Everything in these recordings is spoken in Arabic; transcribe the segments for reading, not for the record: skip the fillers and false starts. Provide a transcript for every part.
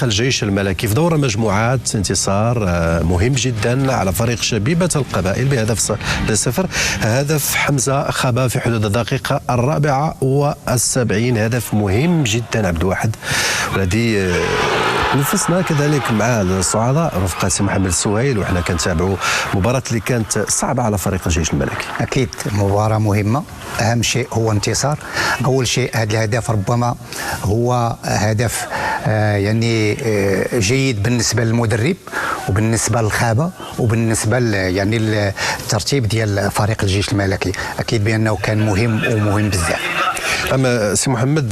الجيش الملكي في دور مجموعات انتصار مهم جدا على فريق شبيبة القبائل بهدف 0. هدف حمزة خابا في حدود الدقيقة 74. هدف مهم جدا عبد الواحد، والذي نفسنا كذلك مع الصعداء رفقة سي محمد السهيل، وحنا كنتابعوا مباراة اللي كانت صعبة على فريق الجيش الملكي. أكيد مباراة مهمة، أهم شيء هو انتصار. أول شيء هذا الهدف ربما هو هدف يعني جيد بالنسبة للمدرب وبالنسبة للخابة وبالنسبة يعني الترتيب ديال فريق الجيش الملكي. أكيد بأنه كان مهم ومهم بزاف. أما سي محمد،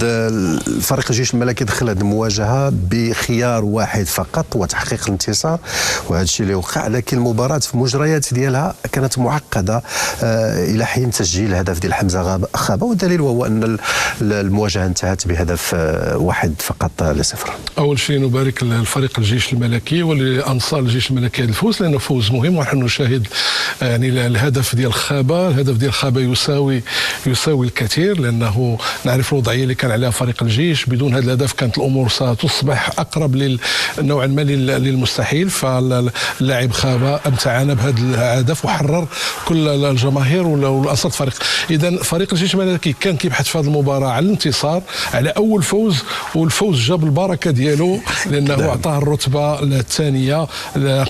فريق الجيش الملكي دخل هذه المواجهة بخيار واحد فقط وتحقيق الانتصار، وهذا الشيء اللي وقع، لكن المباراة في المجريات ديالها كانت معقدة إلى حين تسجيل الهدف ديال حمزة خابا، والدليل وهو أن المواجهة انتهت بهدف واحد فقط ل0. أول شيء نبارك الفريق الجيش الملكي ولأنصار الجيش الملكي هذا الفوز، لأنه فوز مهم، ونحن نشاهد يعني الهدف ديال خابا. الهدف ديال خابا يساوي الكثير، لأنه نعرف الوضعيه اللي كان عليها فريق الجيش. بدون هذا الهدف كانت الامور ستصبح اقرب نوعا ما للمستحيل. فاللاعب خابا امتعنا بهذا الهدف وحرر كل الجماهير والانصار الفريق. اذا فريق الجيش الملكي كان كيبحث في هذه المباراه على الانتصار، على اول فوز، والفوز جاب البركه ديالو لانه اعطاه الرتبه الثانيه،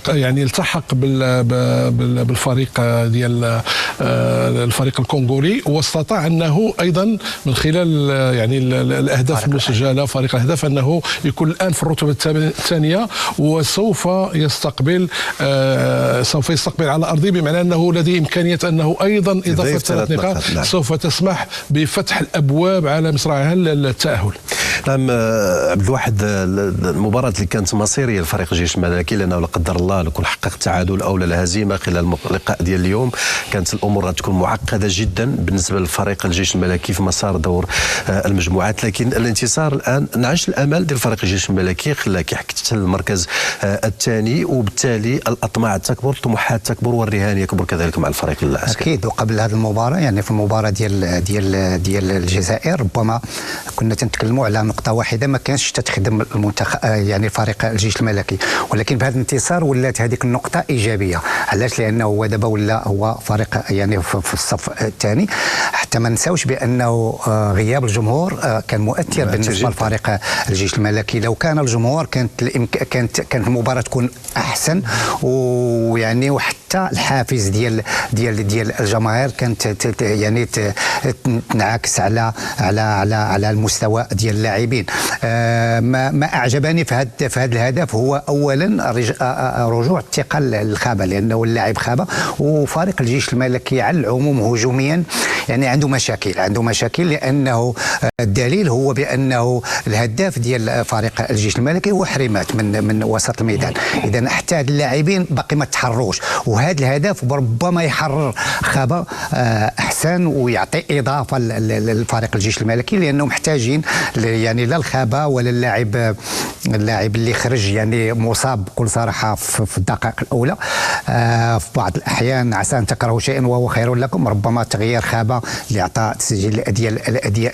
يعني التحق بالفريق ديال الفريق الكونغولي، واستطاع انه ايضا من خلال يعني الاهداف المسجله فريق الاهداف انه يكون الان في الرتبه الثانيه، وسوف يستقبل على ارضه، بمعنى انه لديه امكانيه انه ايضا اضافه 3 نقاط سوف تسمح بفتح الابواب على مصراعها للتاهل. نعم عبد الواحد، المباراة اللي كانت مصيرية لفريق الجيش الملكي، لأنه لا قدر الله لو كون حقق التعادل أو الهزيمة خلال اللقاء ديال اليوم كانت الأمور غتكون معقدة جدا بالنسبة لفريق الجيش الملكي في مسار دور المجموعات. لكن الانتصار الآن نعش الأمل ديال فريق الجيش الملكي، خلاه كيحتل المركز الثاني، وبالتالي الأطماع تكبر، الطموحات تكبر، والرهان يكبر كذلك مع الفريق العسكري. أكيد. وقبل هذه المباراة يعني في المباراة ديال الجزائر ربما كنا تنتكلموا على نقطة واحدة ما كانش تخدم المنتخب يعني فريق الجيش الملكي، ولكن بهذا الانتصار ولات هذيك النقطة إيجابية. علاش؟ لأنه هو دابا ولا هو فريق يعني في الصف الثاني. حتى ما نساوش بأنه غياب الجمهور كان مؤثر بالنسبة لفريق الجيش الملكي. لو كان الجمهور كانت المباراة تكون أحسن، ويعني وحتى الحافز ديال الجماهير كانت يعني تنعكس على المستوى ديال اللاعبين. ما اعجبني في هذا الهدف هو اولا رجوع الثقه للخابه، لانه اللاعب خابه وفريق الجيش الملكي على العموم هجوميا يعني عنده مشاكل لانه الدليل هو بانه الهداف ديال فريق الجيش الملكي هو حرمات من وسط الميدان. اذا حتى هاد اللاعبين باقي ما تحرروش، وهذا الهدف ربما يحرر خابه احسن ويعطي اضافه للفريق الجيش الملكي، لانه محتاجين يعني لا الخابه ولا اللاعب اللي خرج يعني مصاب بكل صراحه في الدقائق الاولى. في بعض الاحيان عسى ان تكرهوا شيئا وهو خير لكم، ربما تغيير خابه اللي عطى تسجيل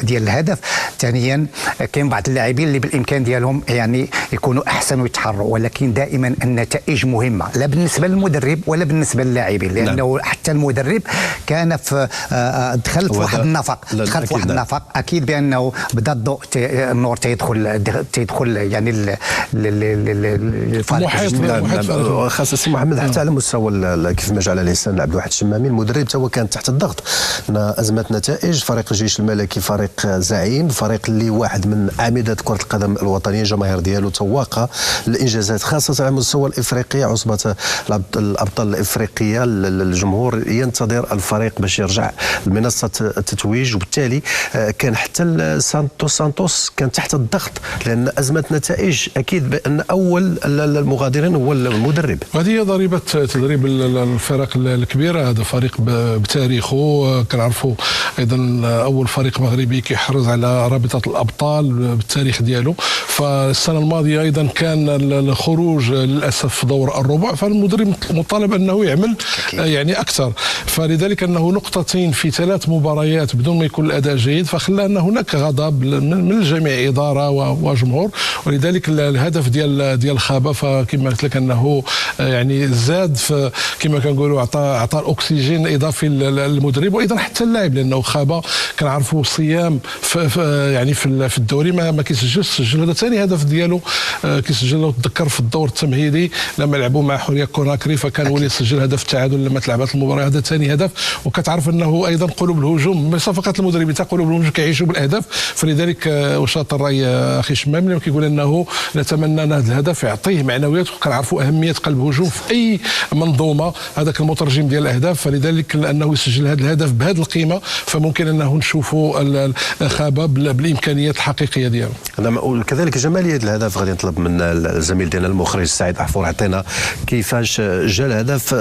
ديال الهدف. ثانيا كاين بعض اللاعبين اللي بالامكان ديالهم يعني يكونوا احسن ويتحروا، ولكن دائما النتائج مهمه لا بالنسبه للمدرب ولا بالنسبه للاعبين، لانه حتى المدرب كان في دخل في واحد النفق، اكيد بانه بدا الضوء النور تيدخل يعني الفريق. خاصة سي محمد حتى على مستوى كيف ما جعل الانسان عبد الواحد الشمامي، المدرب هو كان تحت الضغط. ازمه نتائج، فريق الجيش الملكي فريق زعيم، فريق اللي واحد من اعمده كره القدم الوطنيه، الجماهير ديالو تواقه الانجازات خاصه على مستوى الافريقي، عصبه الابطال الافريقيه. الجمهور ينتظر الفريق باش يرجع لمنصه التتويج، وبالتالي كان حتى سانتوس كان تحت الضغط لان ازمه نتائج. اكيد بان اول المغادرين هو المدرب. هذه هي ضريبه تدريب الفرق الكبيره. هذا فريق بتاريخه، كنعرفوا ايضا اول فريق مغربي كيحرز على رابطه الابطال بالتاريخ ديالو. فالسنه الماضيه ايضا كان الخروج للاسف في دور الربع، فالمدرب مطالب انه يعمل يعني اكثر. فلذلك انه نقطتين لاعبين في 3 مباريات بدون ما يكون الاداء جيد، فخلى ان هناك غضب من الجميع، اداره وجمهور. ولذلك الهدف ديال خابا فكما قلت لك انه يعني زاد كما كنقولوا اعطى الاكسجين اضافي للمدرب وايضا حتى اللاعب، لانه خابا كنعرفوا صيام يعني في الدوري ما كيسجلش. سجل هذا ثاني هدف ديالو كيسجل له، تذكر في الدور التمهيدي لما لعبوا مع حوريه كوناكري فكان هو اللي سجل هدف التعادل لما تلعبت المباراه. هذا ثاني هدف، وكتعرف انه ايضا قلوب الهجوم ليس فقط المدربين، حتى قلوب الهجوم كيعيشوا بالاهداف. فلذلك وشاط الراي اخي شمام لما كيقول انه نتمنى ان هذا الهدف يعطيه معنويات، وكنعرفوا اهميه قلب هجوم في اي منظومه، هذاك المترجم ديال الاهداف. فلذلك لانه يسجل هذا الهدف بهذه القيمه فممكن انه نشوفوا خابا بالامكانيات الحقيقيه ديالو. وكذلك جماليه الهدف غادي نطلب من الزميل ديالنا المخرج سعيد احفور عطينا كيفاش جا الهدف.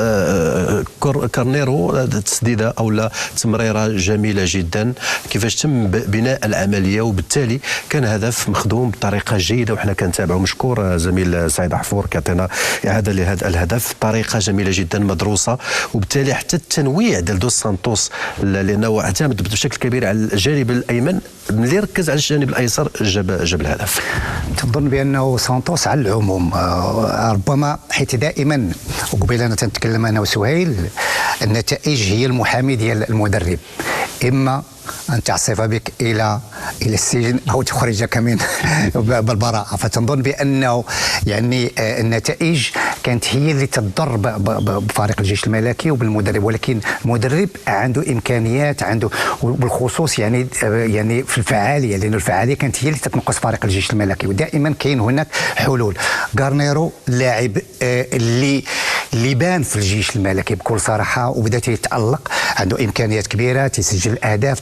كارنيرو تسديده او لا تمريره جميله جدا، كيفاش تم بناء العمليه، وبالتالي كان هدف مخدوم بطريقه جيده وحنا كنتابعوا. مشكور زميل سعيد احفور كيعطينا اعاده لهذا الهدف بطريقه جميله جدا مدروسه، وبالتالي حتى التنويع ديال دوس سانتوس لانه اعتمد بشكل كبير على الجانب الايمن، ملي ركز على الجانب الايسر جاب الهدف. تظن بانه سانتوس على العموم ربما حيت دائما وقبيله انا تنتكلم انا وسهيل النتائج هي المحامي ديال المدرب، اما أن تعصف بك إلى السجن أو تخرجك من بالبراءة. فتنظن بأنه يعني النتائج كانت هي اللي تضر بفريق الجيش الملكي وبالمدرب، ولكن المدرب عنده إمكانيات، عنده بالخصوص يعني في الفعالية، لأن الفعالية كانت هي اللي تتنقص فريق الجيش الملكي، ودائما كاين هناك حلول. غارنيرو لاعب اللي بان في الجيش الملكي بكل صراحة وبدا يتألق، عنده إمكانيات كبيرة، تسجل أهداف،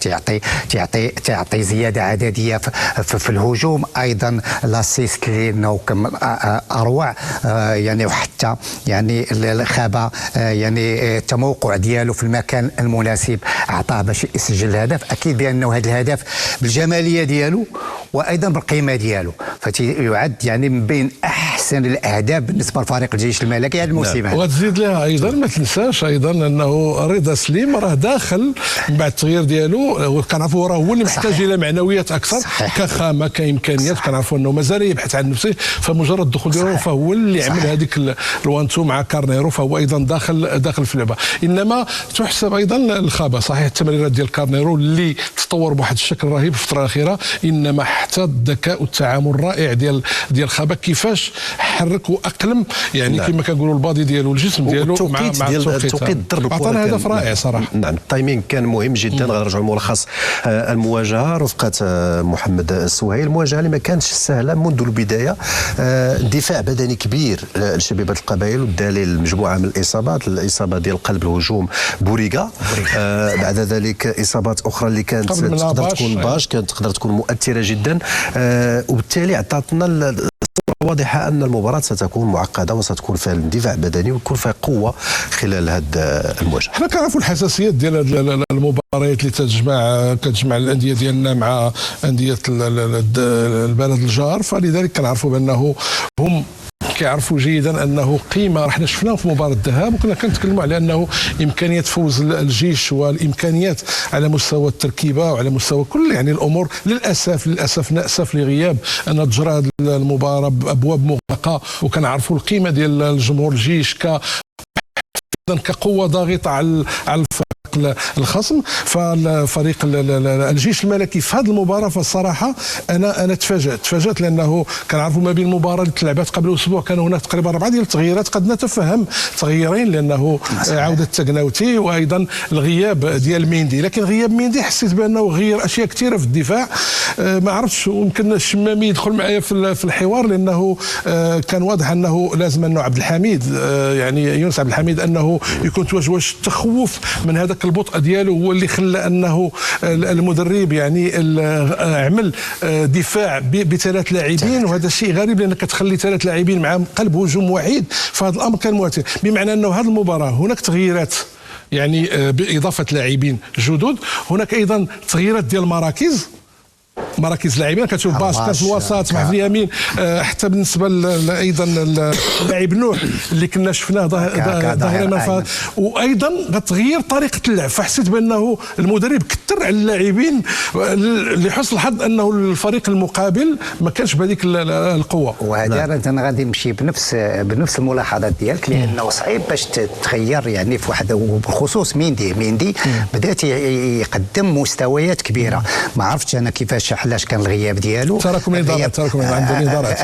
تعطي زياده عدديه في الهجوم، ايضا لاسيست اللي اروع يعني، وحتى يعني الخابه يعني التموقع ديالو في المكان المناسب اعطاه باش يسجل الهدف. اكيد بانه هذا الهدف بالجماليه ديالو وايضا بالقيمه ديالو فتيعد يعني من بين احسن الاهداف بالنسبه لفريق الجيش الملكي هذا الموسم. وتزيد لها ايضا ما تنساش ايضا انه رضا سليم راه داخل من بعد التغيير ديالو، وكنعرفوا راه هو اللي محتاج الى معنويات اكثر كخامه كامكانيات. كنعرفوا انه مازال يبحث عن نفسه، فمجرد الدخول ديالو فهو اللي عمل هذيك الوانتو مع كارنيرو، فهو ايضا داخل في اللعبه. انما تحسب ايضا الخابه، صحيح التمريرات ديال كارنيرو اللي تطور بواحد الشكل رهيب في الفتره الاخيره، انما حتى الذكاء والتعامل الرائع ديال خابه، كيفاش حرك واقلم يعني كما كنقولوا البادي ديالو الجسم ديالو مع التوقيت الضرب. عطانا هدف رائع صراحه. نعم التايمينغ كان مهم جدا. غنرجعوا لملخص المواجهه رفقه محمد السهيل، المواجهه اللي ما كانتش سهله منذ البدايه، دفاع بدني كبير لشبيبه القبائل، والدليل مجموعه من الاصابات، الاصابه ديال قلب الهجوم بوريغا، بعد ذلك اصابات اخرى اللي كانت تقدر تكون باش كانت تقدر تكون مؤثره جدا، وبالتالي عطاتنا واضحة أن المباراة ستكون معقدة وستكون فيها اندفاع بدني ويكون فيها قوة خلال هذه المواجهة. حنا كنعرفوا الحساسيات ديال المباريات اللي كتجمع الأندية ديالنا مع أندية البلد الجار، فلذلك كنعرفوا بأنه هم كيعرفوا جيدا انه قيمه حنا شفناه في مباراه الذهاب، وكنا كنتكلموا على انه امكانيه فوز الجيش والامكانيات على مستوى التركيبه وعلى مستوى كل يعني الامور. للاسف ناسف لغياب ان تجرى هذه المباراه بابواب مغلقه، وكنعرفوا القيمه ديال الجمهور الجيش كقوه ضاغطه على الخصم. فالفريق الجيش الملكي في هذه المباراه فالصراحه انا تفاجات لانه كنعرفوا ما بين المباراه اللي تلعبت قبل اسبوع كان هناك تقريبا 4 ديال التغييرات، قد نتفهم تغييرين لانه عوده التقناوتي وايضا الغياب ديال ميندي، لكن غياب ميندي حسيت بانه غير اشياء كثيره في الدفاع. ما عرفتش يمكن الشمامي يدخل معايا في الحوار، لانه كان واضح انه لازم انه عبد الحميد يعني يونس عبد الحميد انه يكون واش التخوف من هذاك البطء ديالو هو اللي خلى انه المدرب يعني عمل دفاع ب3 لاعبين، وهذا الشيء غريب لانك تخلي 3 لاعبين مع قلب هجوم واحد، فهذا الامر كان مؤثر. بمعنى انه هذه المباراه هناك تغييرات يعني باضافه لاعبين جدد، هناك ايضا تغييرات ديال المراكز مراكز اللاعبين، كتشوف باش كان في الوسط مع في اليمين، حتى بالنسبه ايضا اللاعب نوح اللي كنا شفناه ظاهرا، وايضا غتغير طريقه اللعب. فحسيت بانه المدرب كثر على اللاعبين لحسن الحظ انه الفريق المقابل ما كانش بهذيك القوه. وهذا انا غادي نمشي بنفس الملاحظات ديالك، لانه صعيب باش تغير يعني في واحد، وبالخصوص ميندي بدات يقدم مستويات كبيره. ما عرفتش انا كيفاش علاش كان الغياب ديالو، تراكم الادارات عنده نظارات،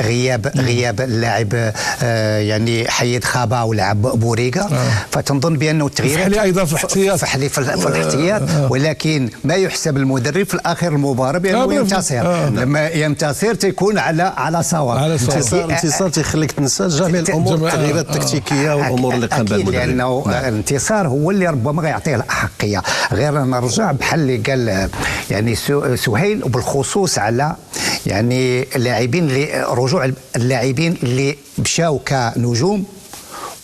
غياب اللاعب يعني حيد خابا ولعب بوريغا. فتنظن بانه التغييرات فحلي ايضا في الاحتياط، في الاحتياط، ولكن ما يحسب المدرب في الاخر المباراه بانه ينتصر. لما ينتصر تيكون على صواب. انتصار تيخليك تنسى جميع الامور، التغييرات التكتيكيه والامور اللي قام بها المدرب. لانه الانتصار هو اللي ربما غيعطيه الاحقيه. غير نرجع بحال اللي قال يعني سهيل، وبالخصوص على يعني اللاعبين اللي رجوع اللاعبين اللي مشاو كنجوم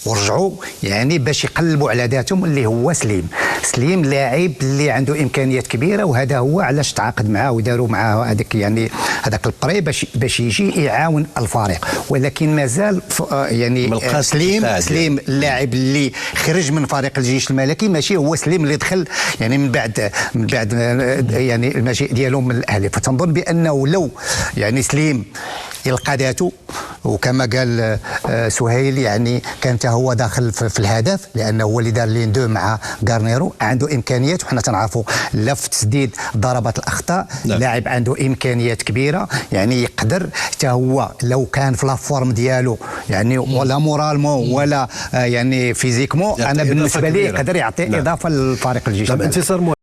ورجعوا يعني باش يقلبوا على ذاتهم، اللي هو سليم لاعب اللي عنده امكانيات كبيره، وهذا هو علاش تعاقد معاه وداروا معاه هذاك البري باش يجي يعاون الفريق. ولكن مازال يعني سليم اللاعب اللي خرج من فريق الجيش الملكي، ماشي هو سليم اللي دخل يعني من بعد يعني المجيء ديالو من الاهلي. فتنظن بانه لو يعني سليم يلقى ذاته، وكما قال سهيل يعني كان هو داخل في الهدف، لانه هو اللي دار لين دو مع غارنيرو، عنده امكانيات. وحنا تنعرفوا لا في تسديد ضربات الاخطاء، لاعب عنده امكانيات كبيره، يعني يقدر حتى هو لو كان في لا فورم ديالو يعني ولا مورالمون ولا يعني فيزيكمون، انا بالنسبه لي يقدر يعطي اضافه للفريق الجيش. انتصار